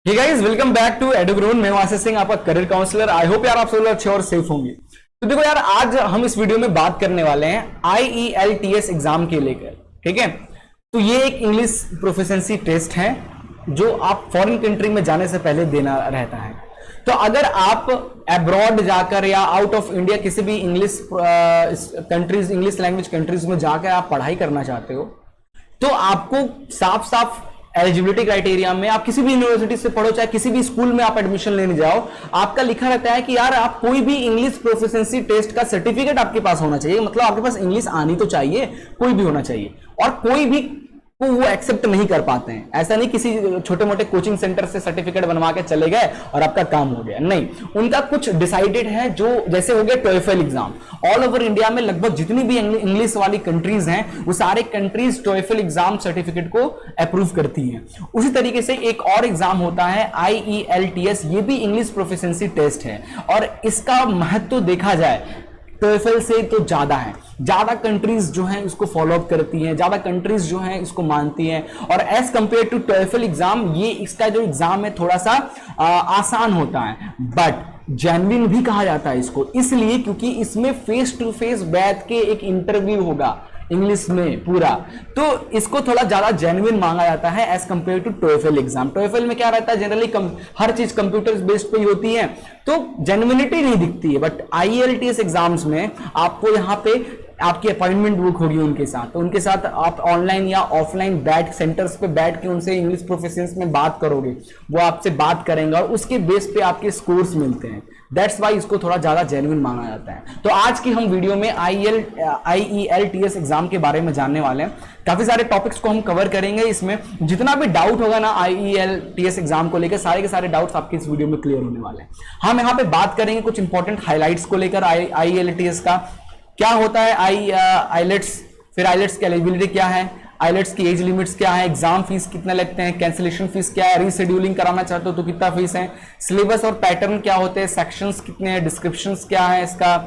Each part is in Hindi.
Hey guys, welcome back to Edugrown. मैं आशीष सिंह, आपका करियर काउंसलर। आई होप यार आप सब लोग अच्छे और सेफ होंगे। तो देखो यार, आज हम इस वीडियो में बात करने वाले हैं IELTS एग्जाम के लेकर। ठीक है, तो ये एक इंग्लिश प्रोफिशिएंसी टेस्ट है जो आप फॉरेन कंट्री में जाने से पहले देना रहता है। तो अगर आप अब्रॉड जाकर या आउट ऑफ इंडिया किसी भी English countries, English language countries में जाकर आप पढ़ाई करना चाहते हो, तो आपको साफ साफ एलिजिबिलिटी क्राइटेरिया में आप किसी भी यूनिवर्सिटी से पढ़ो, चाहे किसी भी स्कूल में आप एडमिशन लेने जाओ, आपका लिखा रहता है कि यार आप कोई भी इंग्लिश प्रोफिशिएंसी टेस्ट का सर्टिफिकेट आपके पास होना चाहिए। मतलब आपके पास इंग्लिश आनी तो चाहिए, कोई भी होना चाहिए। और कोई भी को वो एक्सेप्ट नहीं कर पाते हैं। ऐसा नहीं किसी छोटे मोटे कोचिंग सेंटर से सर्टिफिकेट बनवा के चले गए और आपका काम हो गया, नहीं। उनका कुछ डिसाइडेड है, जो जैसे हो गया TOEFL exam. All over India में लगभग जितनी भी इंग्लिश वाली कंट्रीज हैं, वो सारे कंट्रीज TOEFL एग्जाम सर्टिफिकेट को अप्रूव करती हैं। उसी तरीके से एक और एग्जाम होता है IELTS, ये भी इंग्लिश प्रोफिशिएंसी टेस्ट है। और इसका महत्व देखा जाए TOEFL से तो ज्यादा है। ज्यादा कंट्रीज जो हैं इसको फॉलो अप करती हैं, ज्यादा कंट्रीज जो हैं इसको मानती हैं। और as compare to TOEFL exam, ये इसका जो एग्जाम है थोड़ा सा आसान होता है, बट जेन्युइन भी कहा जाता है इसको, इसलिए क्योंकि इसमें फेस टू फेस बैठ के एक इंटरव्यू होगा इंग्लिश में पूरा। तो इसको थोड़ा ज्यादा जेन्युइन मांगा जाता है as compare to TOEFL exam. TOEFL में क्या रहता है, जनरली हर चीज कंप्यूटर बेस्ड पे ही होती है, तो जेन्युइनिटी नहीं दिखती है। बट IELTS एग्जाम्स में आपको यहाँ पे आपकी अपॉइंटमेंट बुक होगी उनके साथ, तो उनके साथ आप ऑनलाइन या ऑफलाइन बैठ सेंटर्स पे बैठ के उनसे इंग्लिश प्रोफिशिएंसी में बात करोगे, वो आपसे बात करेंगे और उसके बेस पे आपके स्कोर्स मिलते हैं। दैट्स वाई इसको थोड़ा ज्यादा जेन्युइन माना जाता है। तो आज की हम वीडियो में IELTS एग्जाम के बारे में जानने वाले हैं। काफी सारे टॉपिक्स को हम कवर करेंगे। इसमें जितना भी डाउट होगा ना IELTS एग्जाम को लेकर, सारे के सारे डाउट्स आपके इस वीडियो में क्लियर होने वाले हैं। हम यहाँ पे बात करेंगे कुछ इंपॉर्टेंट हाईलाइट्स को लेकर IELTS का, क्या होता है IELTS, फिर IELTS की एलिजिबिलिटी क्या है, IELTS की एज लिमिट्स क्या है, एग्जाम फीस कितने लगते हैं, कैंसिलेशन फीस क्या है, रीशेड्यूलिंग कराना चाहते हो तो कितना फीस है, सिलेबस और पैटर्न क्या होते हैं, सेक्शंस कितने हैं, डिस्क्रिप्शंस क्या है इसका,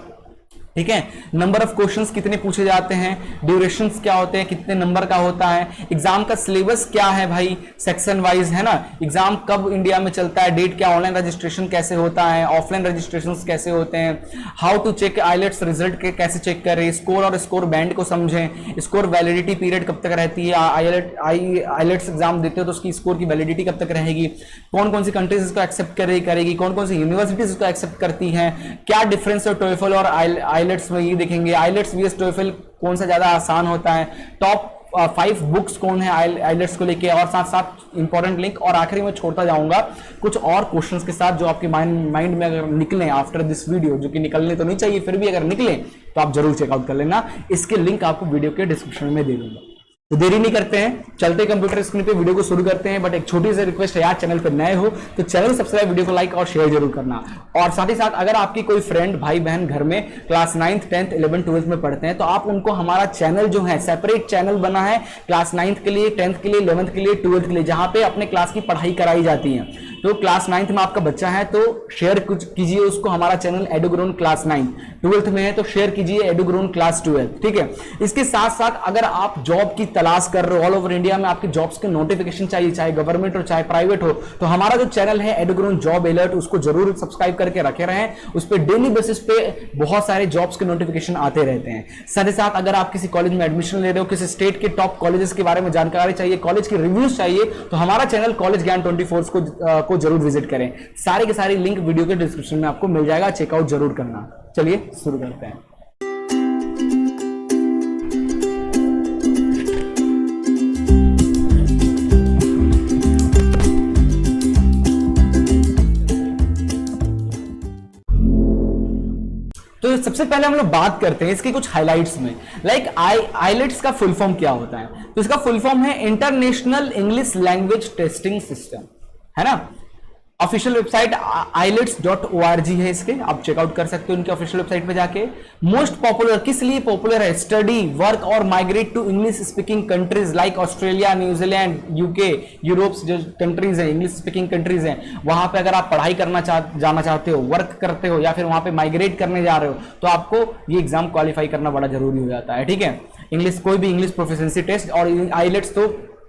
ठीक है, नंबर ऑफ क्वेश्चंस कितने पूछे जाते हैं, ड्यूरेशंस क्या होते हैं, कितने नंबर का होता है, एग्जाम का सिलेबस क्या है भाई, सेक्शन वाइज है ना, एग्जाम कब इंडिया में चलता है, डेट क्या, ऑनलाइन रजिस्ट्रेशन कैसे होता है, ऑफलाइन रजिस्ट्रेशन कैसे होते हैं, how to check IELTS result के कैसे चेक करें, स्कोर और स्कोर बैंड को समझें, स्कोर वैलिडिटी पीरियड कब तक रहती है, IELTS एग्जाम देते हो तो उसकी स्कोर की वैलिडिटी कब तक रहेगी, कौन कौन सी कंट्रीज इसको एक्सेप्ट करेगी, कौन कौन सी यूनिवर्सिटीज इसको एक्सेप्ट करती हैं, क्या डिफरेंस है TOEFL और IELTS में, ये देखेंगे। IELTS vs TOEFL कौन सा ज्यादा आसान होता है, टॉप 5 बुक्स कौन है IELTS को लेके, और साथ साथ इंपॉर्टेंट लिंक, और आखिरी में छोड़ता जाऊंगा कुछ और क्वेश्चंस के साथ जो आपके माइंड में अगर निकले आफ्टर दिस वीडियो, जो कि निकलने तो नहीं चाहिए, फिर भी अगर निकले तो आप जरूर चेकआउट कर लेना। इसके लिंक आपको वीडियो के डिस्क्रिप्शन में दे दूंगा। तो देरी नहीं करते हैं, चलते कंप्यूटर स्क्रीन पे वीडियो को शुरू करते हैं। बट एक छोटी सी रिक्वेस्ट है यार, चैनल पे नए हो तो चैनल सब्सक्राइब, वीडियो को लाइक और शेयर जरूर करना। और साथ ही साथ अगर आपकी कोई फ्रेंड, भाई बहन घर में class 9th 10th 11th 12th में पढ़ते हैं, तो आप उनको हमारा चैनल जो है, सेपरेट चैनल बना है क्लास 9th के लिए, 10th के लिए, 11th के लिए, 12th के लिए, जहां पे अपने क्लास की पढ़ाई कराई जाती है। तो क्लास 9th में आपका बच्चा है तो शेयर कुछ कीजिए उसको, हमारा चैनल एडुग्रोन क्लास 9, 12th में है तो शेयर कीजिए एडुग्रोन क्लास 12, ठीक है। इसके साथ साथ अगर आप जॉब की तलाश कर रहे हो, ऑल ओवर इंडिया में आपके जॉब्स के नोटिफिकेशन चाहिए, चाहे गवर्नमेंट हो चाहे प्राइवेट हो, तो हमारा जो चैनल है एडुग्रोन जॉब अलर्ट, उसको जरूर सब्सक्राइब करके रखे रहें। उस पर डेली बेसिस पे बहुत सारे जॉब्स के नोटिफिकेशन आते रहते हैं। साथ ही साथ अगर आप किसी कॉलेज में एडमिशन ले रहे हो, किसी स्टेट के टॉप कॉलेजेस के बारे में जानकारी चाहिए, कॉलेज की रिव्यूज चाहिए, तो हमारा चैनल कॉलेज ज्ञान 24 को जरूर विजिट करें। सारे के सारे लिंक वीडियो के डिस्क्रिप्शन में आपको मिल जाएगा, चेकआउट जरूर करना। चलिए शुरू करते हैं। तो सबसे पहले हम लोग बात करते हैं इसकी कुछ हाइलाइट्स में। लाइक IELTS का फुल फॉर्म क्या होता है, तो इसका फुल फॉर्म है international English language testing system, है ना। ऑफिशियल वेबसाइट IELTS.org है इसके, आप चेकआउट कर सकते हो उनके ऑफिशियल वेबसाइट पे जाके। मोस्ट पॉपुलर, किस लिए पॉपुलर है, स्टडी, वर्क और migrate to English speaking countries like Australia, New Zealand, UK, Europe जो कंट्रीज है, इंग्लिश स्पीकिंग कंट्रीज हैं, वहां पे अगर आप पढ़ाई करना जाना चाहते हो, वर्क करते हो, या फिर वहां पे माइग्रेट करने जा रहे हो, तो आपको ये एग्जाम क्वालिफाई करना बड़ा जरूरी हो जाता है, ठीक है। इंग्लिश, कोई भी इंग्लिश प्रोफिशिएंसी टेस्ट, और IELTS तो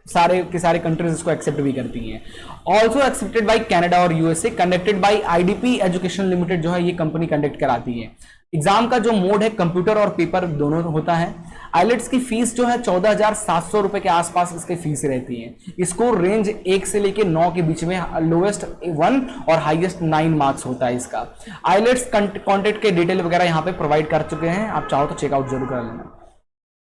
सारे के सारे कंट्रीज इसको एक्सेप्ट भी करती हैं। ऑल्सो एक्सेप्टेड बाई कनाडा और USA, conducted by IDP education limited जो है ये कंपनी कंडक्ट कराती है। एग्जाम का जो मोड है कंप्यूटर और पेपर दोनों होता है। आइलेट्स की फीस जो है 14,700 रुपए के आसपास इसकी फीस रहती है। स्कोर रेंज 1 से लेके 9 के बीच में, लोएस्ट 1 और हाईएस्ट 9 मार्क्स होता है इसका। आइलेट्स कॉन्टेक्ट के डिटेल वगैरह यहाँ पे प्रोवाइड कर चुके हैं, आप चाहो तो चेकआउट जरूर कर लेना।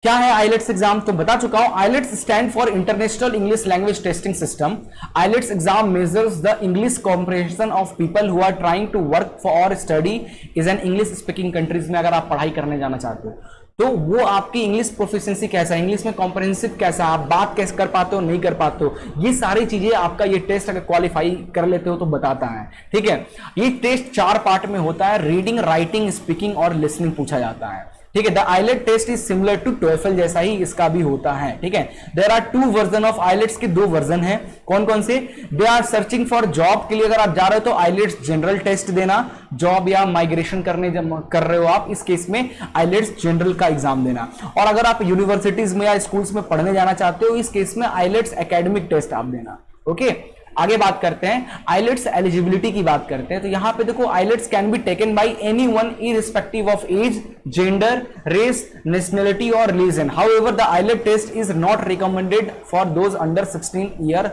क्या है आइलेट्स एग्जाम तो बता चुका हूं। IELTS stand for international English language testing system. IELTS exam measures the English comprehension of people who are trying to work for or study is an English speaking countries में। अगर आप पढ़ाई करने जाना चाहते हो तो वो आपकी इंग्लिश प्रोफिशिएंसी कैसा है, इंग्लिश में कॉम्प्रिहेंसिव कैसा, आप बात कैसे कर पाते हो नहीं कर पाते हो, ये सारी चीजें आपका ये टेस्ट अगर क्वालिफाई कर लेते हो तो बताता है। ठीक है, ये टेस्ट 4 पार्ट में होता है, रीडिंग, राइटिंग, स्पीकिंग और लिसनिंग पूछा जाता है। ठीक है, the IELTS test is similar to TOEFL जैसा ही इसका भी होता है। ठीक है, there are 2 version of IELTS के 2 वर्जन है। कौन कौन से? They are searching for job के लिए अगर आप जा रहे हो तो आइलेट्स जनरल टेस्ट देना, जॉब या माइग्रेशन कर रहे हो आप, इस केस में आइलेट्स जनरल का एग्जाम देना। और अगर आप यूनिवर्सिटीज में या स्कूल्स में पढ़ने जाना चाहते हो इस केस में आइलेट्स एकेडमिक टेस्ट आप देना। ओके, आगे बात करते हैं आइलेट्स एलिजिबिलिटी की बात करते हैं। तो यहां पे देखो IELTS can be taken by anyone irrespective of age, gender, race, nationality or religion. However the IELTS test is not recommended for those under 16 year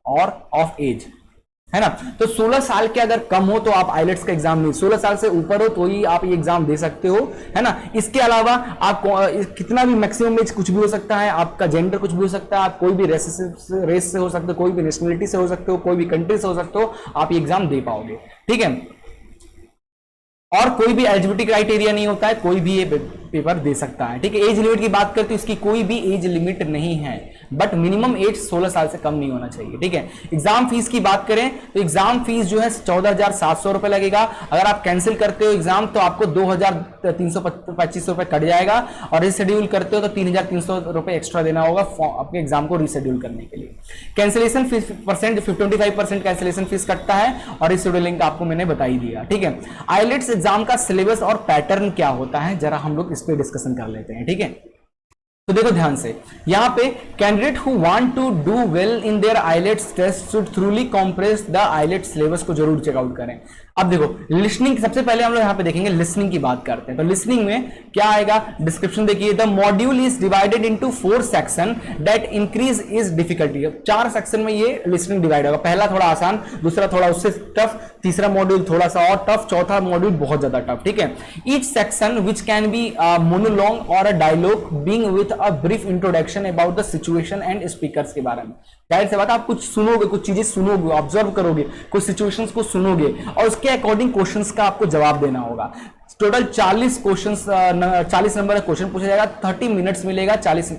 or of age, है ना। तो 16 साल के अगर कम हो तो आप आइलेट्स का एग्जाम नहीं, 16 साल से ऊपर हो तो ही आप ये एग्जाम दे सकते हो, है ना। इसके अलावा आप कितना भी मैक्सिमम एज कुछ भी हो सकता है, आपका जेंडर कुछ भी हो सकता है, आप कोई भी रेस से हो सकते हो, कोई भी नेशनलिटी से हो सकते हो, कोई भी कंट्री से हो सकते हो, आप ये एग्जाम दे पाओगे। ठीक है, और कोई भी एलिजिबिलिटी क्राइटेरिया नहीं होता है, कोई भी ये पेपर दे सकता है। ठीक है, एज लिमिट की बात करते हैं, इसकी कोई भी एज लिमिट नहीं है, बट मिनिमम एज 16 साल से कम नहीं होना चाहिए। ठीक है, एग्जाम फीस की बात करें तो एग्जाम फीस जो है 14,700 रुपए लगेगा। अगर आप कैंसिल करते हो एग्जाम तो आपको 2,325 रुपए कट जाएगा, और रिशेड्यूल करते हो तो 3,300 रुपए एक्स्ट्रा देना होगा आपके एग्जाम को रिशेड्यूल करने के लिए। Cancellation fees percent 25% cancellation fees कटता है, और रिशेड्यूलिंग का आपको मैंने बता ही दिया। ठीक है, आइलेट्स एग्जाम का सिलेबस और पैटर्न क्या होता है जरा हम लोग इस पे डिस्कशन कर लेते हैं। ठीक है, तो देखो ध्यान से, यहां पे candidate who want to do well in their IELTS test should thoroughly compress the IELTS syllabus को जरूर चेकआउट करें। अब देखो लिसनिंग, सबसे पहले हम लोग यहां पे देखेंगे लिसनिंग की बात करते हैं। तो लिसनिंग में क्या आएगा, डिस्क्रिप्शन देखिए, the module is divided into 4 section that increase is difficulty. 4 section में ये लिसनिंग डिवाइड होगा, पहला थोड़ा आसान, दूसरा थोड़ा उससे टफ, तीसरा मॉड्यूल थोड़ा सा और टफ, चौथा मॉड्यूल बहुत ज्यादा टफ। ठीक है, each section which can be monologue or a dialogue being with a brief introduction about the situation and speakers के बारे में। जाहिर सी बात आप कुछ सुनोगे, कुछ चीजें सुनोगे, ऑब्जर्व करोगे, कुछ सिचुएशंस को सुनोगे और उसके अकॉर्डिंग क्वेश्चंस का आपको जवाब देना होगा। टोटल 40 क्वेश्चंस, 40 नंबर का क्वेश्चन पूछा जाएगा, 30 मिनट्स मिलेगा, 40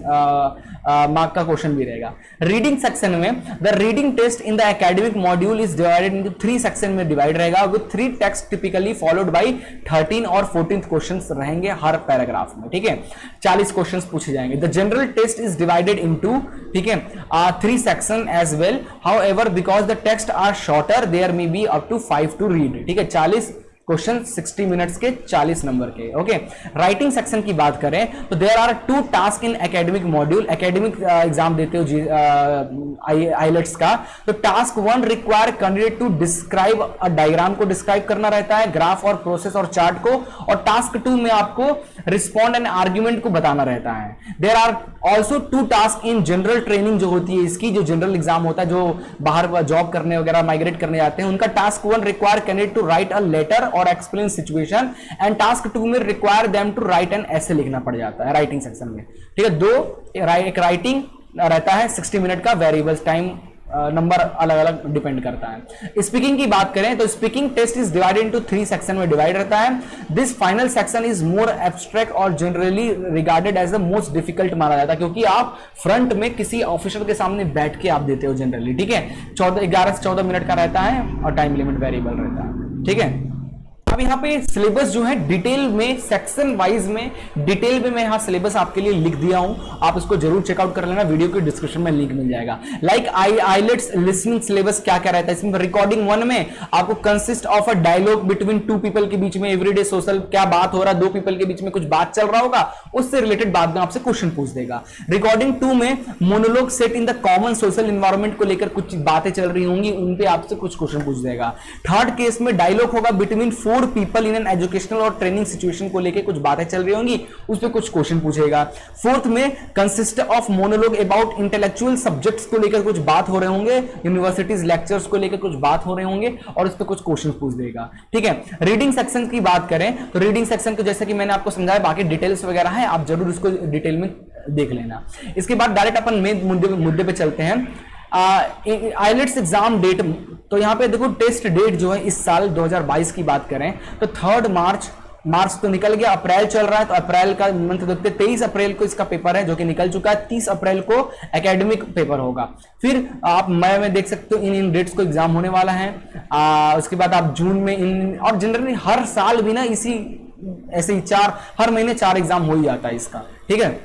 मार्क का क्वेश्चन भी रहेगा। रीडिंग सेक्शन में the reading test in the academic module is divided into 3 section में डिवाइड रहेगा, with 3 text typically followed by 13 और 14 क्वेश्चंस रहेंगे हर पैराग्राफ में। ठीक है, 40 क्वेश्चंस पूछे जाएंगे। The general test is divided into, ठीक है, 3 section as well, however because the text are shorter there may be up to 5 to read. ठीक है, 40 क्वेश्चन 60 मिनट्स के, 40 नंबर के। ओके, राइटिंग सेक्शन की बात करें तो there are 2 task in academic module. Academic exam देते हो आइलेट्स का, तो task 1 require candidate to describe a diagram को डिस्क्राइब करना रहता है, ग्राफ और प्रोसेस और चार्ट को, और टास्क 2 में आपको रिस्पॉन्ड एंड आर्ग्यूमेंट को बताना रहता है। There are also 2 task in general training जो होती है इसकी, जो जनरल एग्जाम होता है, जो बाहर जॉब करने वगैरह माइग्रेट करने जाते हैं, उनका task 1 require candidate to write a letter और एक्सप्लेन सिचुएशन, एंड टास्क 2 में require them to write an essay लिखना पड़ जाता है राइटिंग सेक्शन में। ठीक है, एक राइटिंग रहता है 60 मिनट का, वेरिएबल्स टाइम नंबर अलग अलग डिपेंड करता है। स्पीकिंग की बात करें तो speaking test is divided into 3 section में डिवाइड रहता है। This final section is more abstract और generally regarded as the most difficult माना जाता है, क्योंकि आप फ्रंट में किसी ऑफिसर के सामने बैठ के आप देते हो जनरली। ठीक है, 11 से 14 मिनट का रहता है और टाइम लिमिट वेरिएबल रहता है। ठीक है, अब यहाँ पे सिलेबस जो है डिटेल में, सेक्शन वाइज में डिटेल में मैं यहाँ सिलेबस आपके लिए लिख दिया हूं, आप इसको जरूर चेकआउट कर लेना, वीडियो के डिस्क्रिप्शन में लिंक मिल जाएगा। लाइक आइलेट्स लिसनिंग सिलेबस क्या क्या रहता है इसमें। रिकॉर्डिंग 1 में आपको consist of a dialogue between 2 people के बीच में, एवरीडे सोशल क्या बात हो रहा है, 2 पीपल के बीच में कुछ बात चल रहा होगा, उससे रिलेटेड बाद में आपसे क्वेश्चन पूछ देगा। रिकॉर्डिंग 2 में monologue set in the common social environment को लेकर कुछ बातें चल रही होंगी, उन पे आपसे कुछ क्वेश्चन पूछ देगा। थर्ड केस में डायलॉग होगा between 4 people in an educational और ट्रेनिंग सिचुएशन को लेकर कुछ बातें चल रही होंगी, उस पर कुछ क्वेश्चन पूछेगा। फोर्थ में consist of monologue about intellectual subjects को लेकर कुछ बात हो रहे होंगे, यूनिवर्सिटीज लेक्चर्स को लेकर कुछ बात हो रहे होंगे और उस पर कुछ क्वेश्चन पूछ देगा। ठीक है, रीडिंग सेक्शन की बात करें तो रीडिंग सेक्शन को जैसे कि मैंने आपको समझाया, बाकी डिटेल्स वगैरह है, आप जरूर इसको डिटेल में देख लेना। इसके बाद डायरेक्ट अपन मेन मुद्दे पे चलते हैं। आइलेट्स एग्जाम डेट, तो यहाँ पे देखो टेस्ट डेट जो है इस साल 2022 की बात करें तो 3 मार्च तो निकल गया, अप्रैल चल रहा है तो अप्रैल का मंथ देखते, 23 अप्रैल को इसका पेपर है जो कि निकल चुका है, 30 अप्रैल को एकेडमिक पेपर होगा। फिर आप मई में देख सकते हो इन डेट्स को एग्जाम होने वाला है। उसके बाद आप जून में इन, और जनरली हर साल भी ना इसी ऐसे ही हर महीने 4 एग्जाम हो ही जाता है इसका। ठीक है,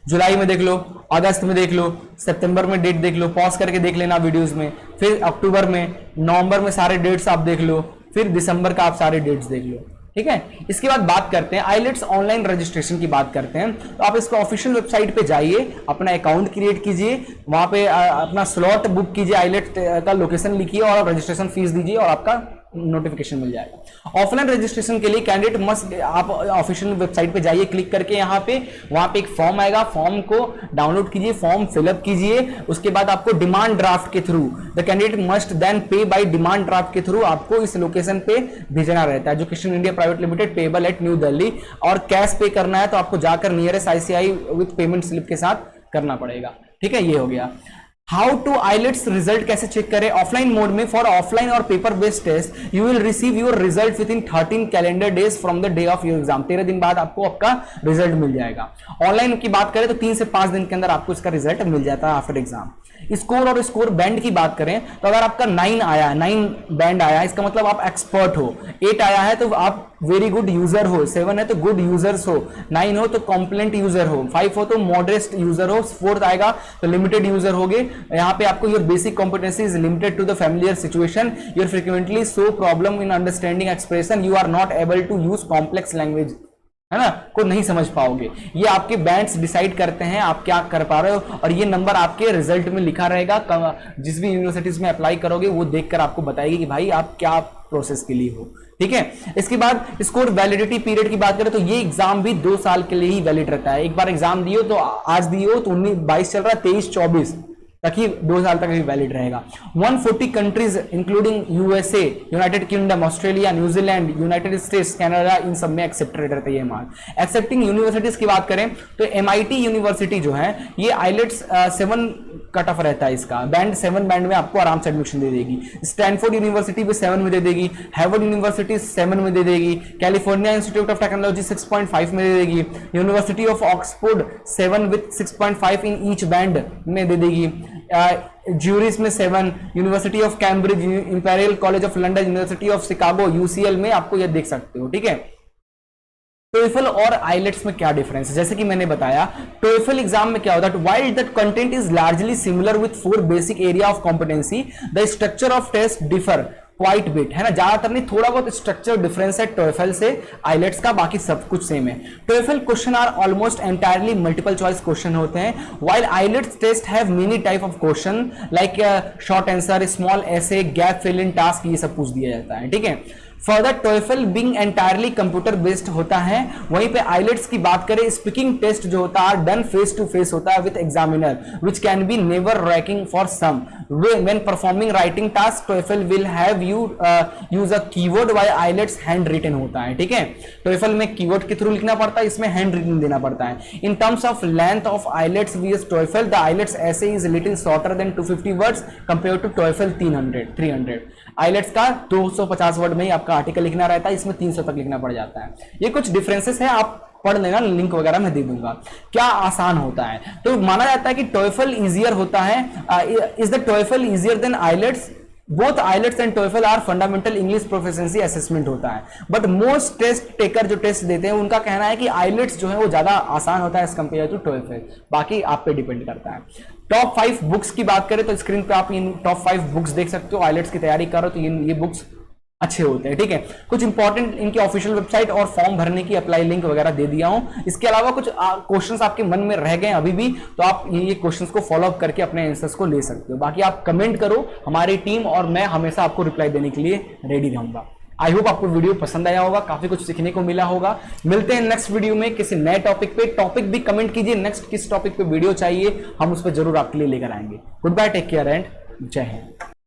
जुलाई में देख लो, अगस्त में देख लो, सितंबर में डेट देख लो, पॉज करके देख लेना वीडियोस में, फिर अक्टूबर में, नवंबर में सारे डेट्स आप देख लो, फिर दिसंबर का आप सारे डेट्स देख लो। ठीक है, इसके बाद बात करते हैं आइलेट्स ऑनलाइन रजिस्ट्रेशन की बात करते हैं। तो आप इसको ऑफिशियल वेबसाइट पे जाइए, अपना अकाउंट क्रिएट कीजिए, वहां पे अपना स्लॉट बुक कीजिए, आइलेट का लोकेशन लिखिए और रजिस्ट्रेशन फीस दीजिए और आपका नोटिफिकेशन मिल जाएगा। ऑफलाइन रजिस्ट्रेशन के लिए कैंडिडेट मस्ट, आप ऑफिशियल वेबसाइट पे जाइए, क्लिक करके यहाँ पे वहां पे एक फॉर्म आएगा, फॉर्म को डाउनलोड कीजिए, फॉर्म फिलअप कीजिए। उसके बाद आपको डिमांड ड्राफ्ट के through the candidate must then pay by demand draft के थ्रू आपको इस लोकेशन पे भेजना रहता है, education India private limited, payable at New Delhi. और कैश पे करना है तो आपको जाकर nearest ICI with payment slip के साथ करना पड़ेगा। ठीक है, ये हो गया। हाउ टू आइलेट्स रिजल्ट कैसे चेक करें ऑफलाइन मोड में। फॉर ऑफलाइन और paper based test you will receive your result within 13 calendar days from the day of your exam. 13 दिन बाद आपको आपका रिजल्ट मिल जाएगा। ऑनलाइन की बात करें तो 3 से 5 दिन के अंदर आपको इसका रिजल्ट मिल जाता है आफ्टर एग्जाम। स्कोर और स्कोर बैंड की बात करें तो अगर आपका 9 आया है, 9 बैंड आया है, इसका मतलब आप एक्सपर्ट हो। 8 आया है तो आप वेरी गुड यूजर हो, 7 है तो गुड यूजर्स हो, 9 हो तो कॉम्प्लेंट यूजर हो, 5 हो तो मॉडरेट यूजर हो, 4th आएगा तो लिमिटेड यूजर हो गए। यहाँ पे आपको your basic competency is limited to the familiar situation, you're frequently show problem in understanding expression, you are not able to use complex language, है ना, को नहीं समझ पाओगे। ये आपके बैंड्स डिसाइड करते हैं आप क्या कर पा रहे हो, और ये नंबर आपके रिजल्ट में लिखा रहेगा। जिस भी यूनिवर्सिटीज में अप्लाई करोगे वो देखकर आपको बताएगी कि भाई आप क्या प्रोसेस के लिए हो। ठीक है, इसके बाद स्कोर वैलिडिटी पीरियड की बात करें तो ये एग्जाम भी 2 साल के लिए ही वैलिड रहता है। एक बार एग्जाम दियो तो आज दियो तो 19-22 चल रहा है, 23-24 तक ही 2 साल तक ही वैलिड रहेगा। 140 countries including USA, United Kingdom, Australia, New Zealand, United States, Canada, इन सब में एक्सेप्टेड रहता है ये मार्क। एक्सेप्टिंग यूनिवर्सिटीज की बात करें तो एमआईटी यूनिवर्सिटी जो है ये आइलेट्स 7 कट ऑफ रहता है, इसका बैंड 7 बैंड में आपको आराम से एडमिशन दे देगी। स्टैनफोर्ड यूनिवर्सिटी भी 7 में दे देगी, हार्वर्ड यूनिवर्सिटी 7 में दे देगी, कैलिफोर्निया इंस्टीट्यूट ऑफ टेक्नोलॉजी 6.5 में दे देगी, university of Oxford 7 with 6.5 in each band में दे देगी, ज्यूरिस में 7, university of Cambridge, imperial college of London, university of Chicago, UCL में आपको ये देख सकते हो। ठीक है, टोएफल और आइलेट्स में क्या डिफरेंस है, जैसे कि मैंने बताया टोएफल एग्जाम में क्या होता है, while that content is largely similar with 4 basic area of competency, the structure of test differ quite bit, है ना, ज्यादातर नहीं, थोड़ा बहुत स्ट्रक्चर डिफरेंस है टोएफल से आइलेट्स का, बाकी सब कुछ सेम है। TOEFL question are almost entirely multiple choice question होते हैं, while IELTS test have many type of question like short answer, small essay, gap fill in task, ये सब पूछ दिया जाता है। ठीक है, further TOEFL being entirely computer based होता है, वहीं पे आइलेट्स की बात करें स्पीकिंग टेस्ट जो होता है डन फेस टू फेस होता है with examiner which can be never ranking for some, when performing writing task TOEFL will have you use a keyword, while IELTS handwritten होता है। ठीक है, टोएफल में कीवर्ड के थ्रू लिखना पड़ता है, इसमें हैंड रिटन देना पड़ता है। In terms of length of IELTS vs TOEFL, the IELTS essay is little shorter than 250 words compare to TOEFL 300। IELTS का 250 वर्ड में ही आपका आर्टिकल लिखना रहता है, इसमें 300 तक लिखना पड़ जाता है। ये कुछ डिफरेंसेस है, आप पढ़ लेना, लिंक वगैरह मैं दे दूंगा। क्या आसान होता है, तो माना जाता है कि टोएफल इजियर होता है, is the TOEFL easier than IELTS, both IELTS and TOEFL are fundamental English proficiency assessment होता है, बट मोस्ट टेस्ट टेकर जो टेस्ट देते हैं उनका कहना है कि आइलेट्स जो है वो ज्यादा आसान होता है एज कंपेयर टू टोएफल। बाकी आप पे डिपेंड करता है। टॉप 5 बुक्स की बात करें तो स्क्रीन पे आप इन टॉप 5 बुक्स देख सकते हो। आइलेट्स की तैयारी करो तो ये बुक्स अच्छे होते हैं, ठीक है। कुछ इंपॉर्टेंट इनकी ऑफिशियल वेबसाइट और फॉर्म भरने की अप्लाई लिंक वगैरह दे दिया हूं। इसके अलावा कुछ क्वेश्चंस आपके मन में रह गए अभी भी, तो आप ये क्वेश्चंस को फॉलो अप करके अपने आंसर्स को ले सकते हो। बाकी आप कमेंट करो, हमारी टीम और मैं हमेशा आपको रिप्लाई देने के लिए रेडी रहूंगा। आई होप आपको वीडियो पसंद आया होगा, काफी कुछ सीखने को मिला होगा। मिलते हैं नेक्स्ट वीडियो में किसी नए टॉपिक पे। टॉपिक भी कमेंट कीजिए, नेक्स्ट किस टॉपिक पे वीडियो चाहिए, हम उस पर जरूर आपके लिए लेकर आएंगे। Goodbye, take care and जय हिंद।